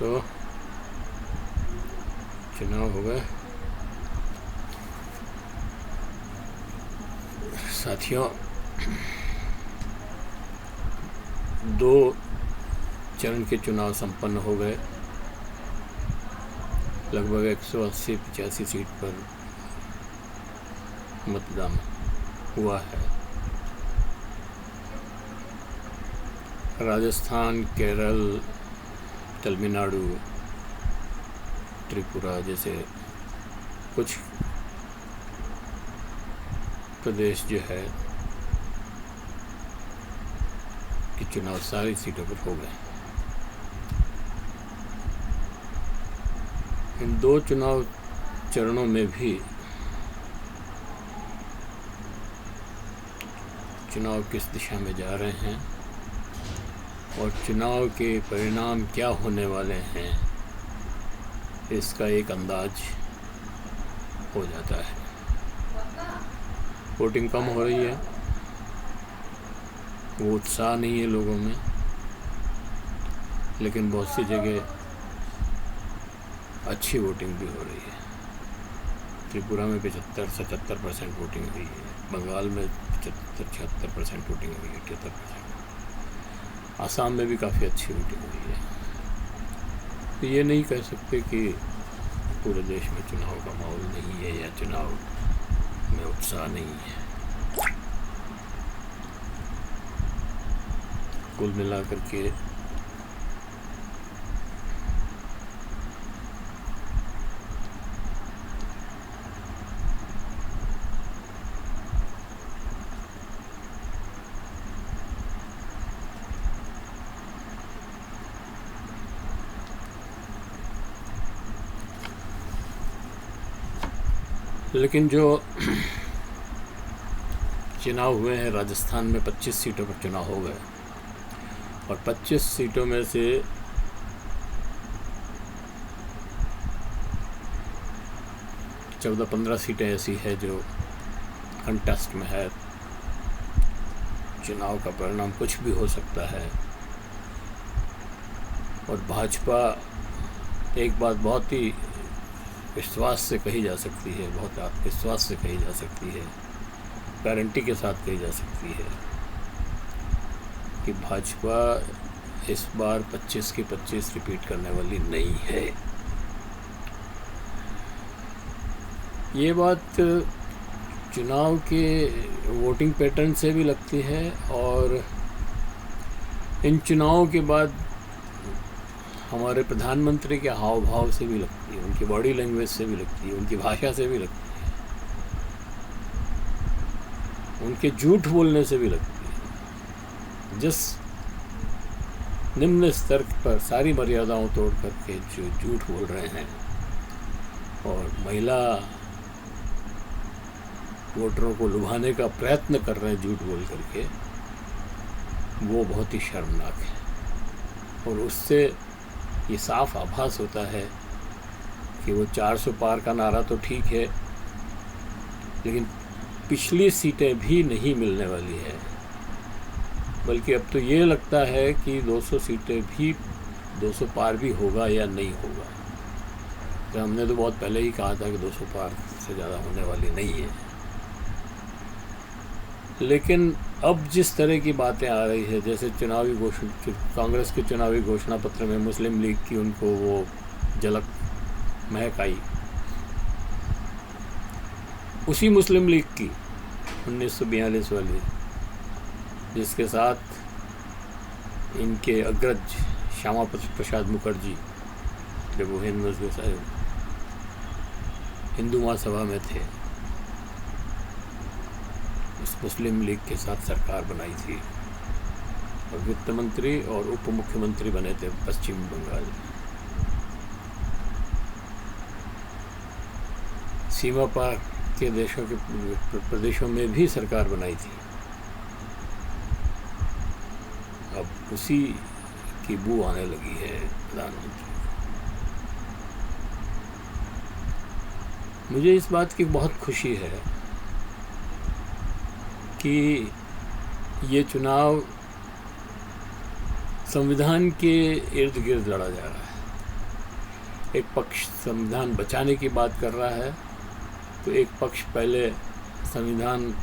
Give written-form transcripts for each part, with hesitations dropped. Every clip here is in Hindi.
तो चुनाव हो गए साथियों। 2 चरण के चुनाव संपन्न हो गए। लगभग 180-85 सीट पर मतदान हुआ है। राजस्थान, केरल, तमिलनाडु, त्रिपुरा जैसे कुछ प्रदेश जो है कि चुनाव सारी सीटों पर हो गए। इन 2 चुनाव चरणों में भी चुनाव किस दिशा में जा रहे हैं और चुनाव के परिणाम क्या होने वाले हैं, इसका एक अंदाज हो जाता है। वोटिंग कम हो रही है, वो उत्साह नहीं है लोगों में, लेकिन बहुत सी जगह अच्छी वोटिंग भी हो रही है। त्रिपुरा में 75-77% वोटिंग हुई है। बंगाल में 75-76% वोटिंग हुई है, 78%। आसाम में भी काफ़ी अच्छी वोटिंग हुई है। तो ये नहीं कह सकते कि पूरे देश में चुनाव का माहौल नहीं है या चुनाव में उत्साह नहीं है। कुल मिलाकर के लेकिन जो चुनाव हुए हैं, राजस्थान में 25 सीटों पर चुनाव हो गए और 25 सीटों में से 14-15 सीटें ऐसी है जो कंटेस्ट में है। चुनाव का परिणाम कुछ भी हो सकता है। और भाजपा, एक बात बहुत ही विश्वास से कही जा सकती है, बहुत आत्मविश्वास से कही जा सकती है, गारंटी के साथ कही जा सकती है कि भाजपा इस बार 25 की 25 रिपीट करने वाली नहीं है। ये बात चुनाव के वोटिंग पैटर्न से भी लगती है और इन चुनावों के बाद हमारे प्रधानमंत्री के हाव भाव से भी लगती है, उनकी बॉडी लैंग्वेज से भी लगती है, उनकी भाषा से भी लगती है, उनके झूठ बोलने से भी लगती है। जिस निम्न स्तर पर सारी मर्यादाओं तोड़ करके जो झूठ बोल रहे हैं और महिला वोटरों को लुभाने का प्रयत्न कर रहे हैं झूठ बोल करके, वो बहुत ही शर्मनाक है। और उससे ये साफ आभास होता है कि वो 400 पार का नारा तो ठीक है, लेकिन पिछली सीटें भी नहीं मिलने वाली है। बल्कि अब तो ये लगता है कि 200 सीटें भी 200 पार भी होगा या नहीं होगा। तो हमने तो बहुत पहले ही कहा था कि 200 पार से ज़्यादा होने वाली नहीं है। लेकिन अब जिस तरह की बातें आ रही है, जैसे चुनावी घोषणा, कांग्रेस के चुनावी घोषणा पत्र में मुस्लिम लीग की उनको वो झलक महक आई, उसी मुस्लिम लीग की 1942 वाली, जिसके साथ इनके अग्रज श्यामा प्रसाद मुखर्जी, जब वो हिंदू महासभा में थे, इस मुस्लिम लीग के साथ सरकार बनाई थी और वित्त मंत्री और उप मुख्यमंत्री बने थे पश्चिम बंगाल। सीमा पार के देशों के प्रदेशों में भी सरकार बनाई थी। अब उसी की बू आने लगी है प्रधानमंत्री। मुझे इस बात की बहुत खुशी है कि ये चुनाव संविधान के इर्द गिर्द लड़ा जा रहा है। एक पक्ष संविधान बचाने की बात कर रहा है, तो एक पक्ष पहले संविधान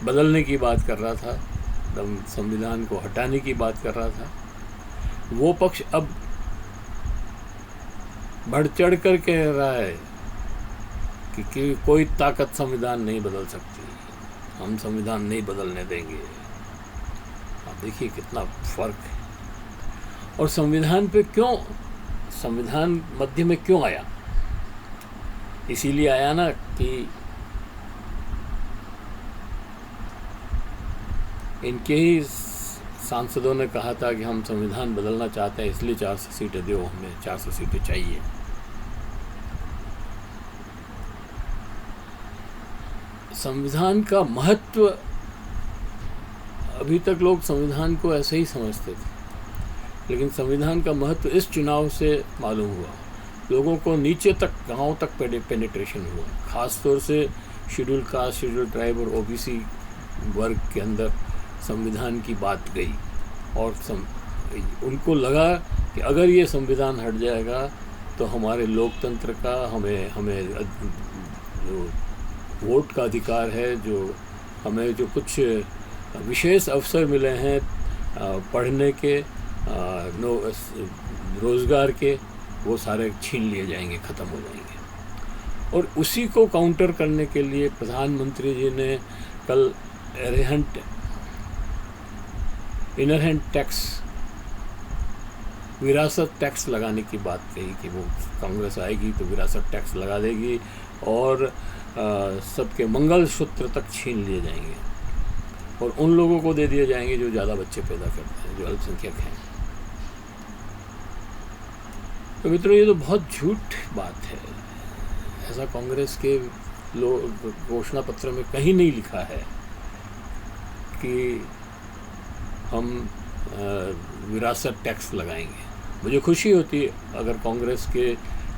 बदलने की बात कर रहा था, संविधान को हटाने की बात कर रहा था। वो पक्ष अब बढ़ चढ़ कर कह रहा है कि कोई ताकत संविधान नहीं बदल सकती, हम संविधान नहीं बदलने देंगे। आप देखिए कितना फर्क है। और संविधान पे क्यों, संविधान मध्य में क्यों आया? इसीलिए आया ना कि इनके ही सांसदों ने कहा था कि हम संविधान बदलना चाहते हैं, इसलिए 400 सीटें दो, हमें 400 सीटें चाहिए। संविधान का महत्व, अभी तक लोग संविधान को ऐसे ही समझते थे, लेकिन संविधान का महत्व इस चुनाव से मालूम हुआ। लोगों को नीचे तक, गांव तक पेनिट्रेशन हुआ। ख़ास तौर से शेड्यूल कास्ट, शेड्यूल ट्राइब और ओबीसी वर्ग के अंदर संविधान की बात गई, और उनको लगा कि अगर ये संविधान हट जाएगा तो हमारे लोकतंत्र का, हमें जो वोट का अधिकार है, जो हमें जो कुछ विशेष अवसर मिले हैं पढ़ने के, रोज़गार के, वो सारे छीन लिए जाएंगे, ख़त्म हो जाएंगे। और उसी को काउंटर करने के लिए प्रधानमंत्री जी ने कल इनरहेंट टैक्स, विरासत टैक्स लगाने की बात कही कि वो कांग्रेस आएगी तो विरासत टैक्स लगा देगी और सबके मंगलसूत्र तक छीन लिए जाएंगे और उन लोगों को दे दिए जाएंगे जो ज़्यादा बच्चे पैदा करते हैं, जो अल्पसंख्यक हैं। तो मित्रों, ये तो बहुत झूठ बात है। ऐसा कांग्रेस के घोषणा पत्र में कहीं नहीं लिखा है कि हम विरासत टैक्स लगाएंगे। मुझे खुशी होती अगर कांग्रेस के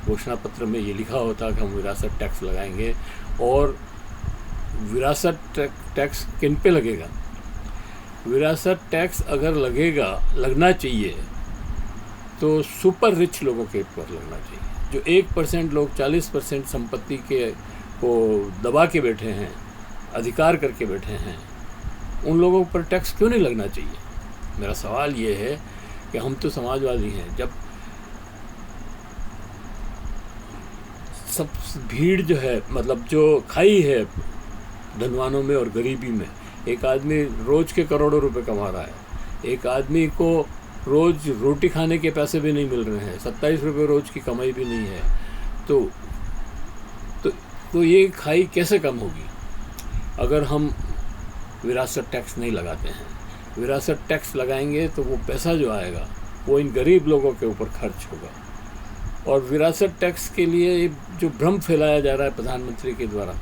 घोषणा पत्र में ये लिखा होता कि हम विरासत टैक्स लगाएंगे। और विरासत टैक्स किन पे लगेगा? विरासत टैक्स अगर लगना चाहिए तो सुपर रिच लोगों के ऊपर लगना चाहिए। जो 1% लोग 40% संपत्ति को दबा के बैठे हैं, अधिकार करके बैठे हैं, उन लोगों पर टैक्स क्यों नहीं लगना चाहिए? मेरा सवाल ये है कि हम तो समाजवादी हैं। जब सब भीड़ जो है, मतलब जो खाई है धनवानों में और गरीबी में, एक आदमी रोज़ के करोड़ों रुपए कमा रहा है, एक आदमी को रोज़ रोटी खाने के पैसे भी नहीं मिल रहे हैं, 27 रुपये रोज़ की कमाई भी नहीं है, तो ये खाई कैसे कम होगी अगर हम विरासत टैक्स नहीं लगाते हैं? विरासत टैक्स लगाएंगे तो वो पैसा जो आएगा वो इन गरीब लोगों के ऊपर खर्च होगा। और विरासत टैक्स के लिए जो भ्रम फैलाया जा रहा है प्रधानमंत्री के द्वारा,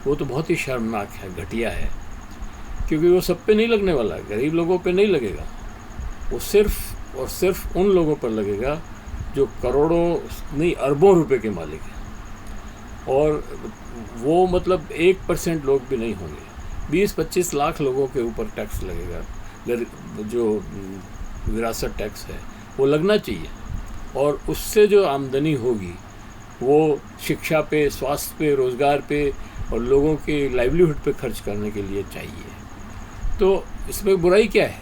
वो तो बहुत ही शर्मनाक है, घटिया है, क्योंकि वो सब पे नहीं लगने वाला है, गरीब लोगों पे नहीं लगेगा। वो सिर्फ और सिर्फ उन लोगों पर लगेगा जो करोड़ों नहीं अरबों रुपए के मालिक हैं, और वो मतलब 1% लोग भी नहीं होंगे। 20-25 लाख लोगों के ऊपर टैक्स लगेगा। जो विरासत टैक्स है वो लगना चाहिए, और उससे जो आमदनी होगी वो शिक्षा पे, स्वास्थ्य पे, रोज़गार पे और लोगों के लाइवलीहुड पे खर्च करने के लिए चाहिए। तो इसमें बुराई क्या है?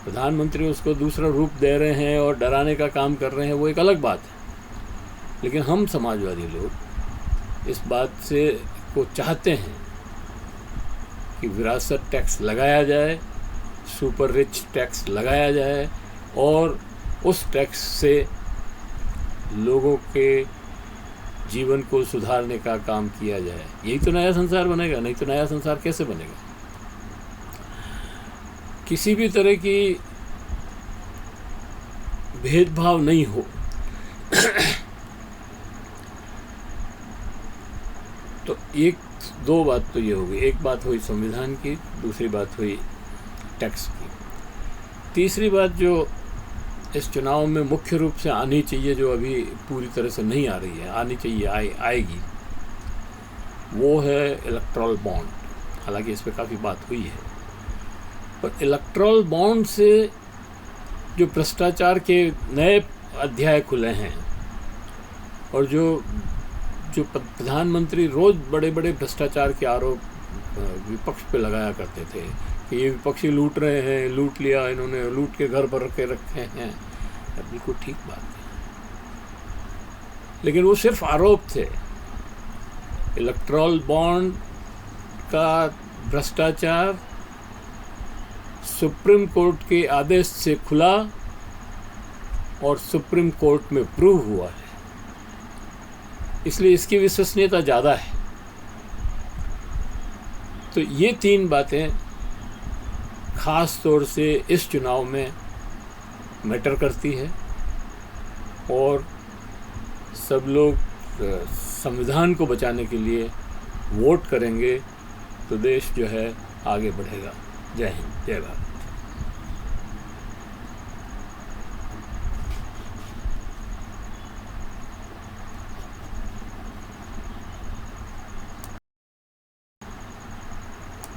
प्रधानमंत्री उसको दूसरा रूप दे रहे हैं और डराने का काम कर रहे हैं, वो एक अलग बात है। लेकिन हम समाजवादी लोग इस बात से को चाहते हैं कि विरासत टैक्स लगाया जाए, सुपर रिच टैक्स लगाया जाए, और उस टैक्स से लोगों के जीवन को सुधारने का काम किया जाए। यही तो नया संसार बनेगा, नहीं तो नया संसार कैसे बनेगा? किसी भी तरह की भेदभाव नहीं हो। तो दो बात तो ये होगी, एक बात हुई संविधान की, दूसरी बात हुई टैक्स की। तीसरी बात जो इस चुनाव में मुख्य रूप से आनी चाहिए, जो अभी पूरी तरह से नहीं आ रही है, आनी चाहिए, आएगी, वो है इलेक्टोरल बॉन्ड। हालांकि इस पर काफ़ी बात हुई है, पर इलेक्टोरल बॉन्ड से जो भ्रष्टाचार के नए अध्याय खुले हैं और जो प्रधानमंत्री रोज़ बड़े बड़े भ्रष्टाचार के आरोप विपक्ष पे लगाया करते थे कि ये विपक्षी लूट रहे हैं, लूट लिया इन्होंने, लूट के घर पर रखे हैं, बिल्कुल ठीक बात है, लेकिन वो सिर्फ आरोप थे। इलेक्टोरल बॉन्ड का भ्रष्टाचार सुप्रीम कोर्ट के आदेश से खुला और सुप्रीम कोर्ट में प्रूव हुआ है, इसलिए इसकी विश्वसनीयता ज़्यादा है। तो ये 3 बातें ख़ास तौर से इस चुनाव में मैटर करती है, और सब लोग संविधान को बचाने के लिए वोट करेंगे तो देश जो है आगे बढ़ेगा। जय हिंद, जय भारत।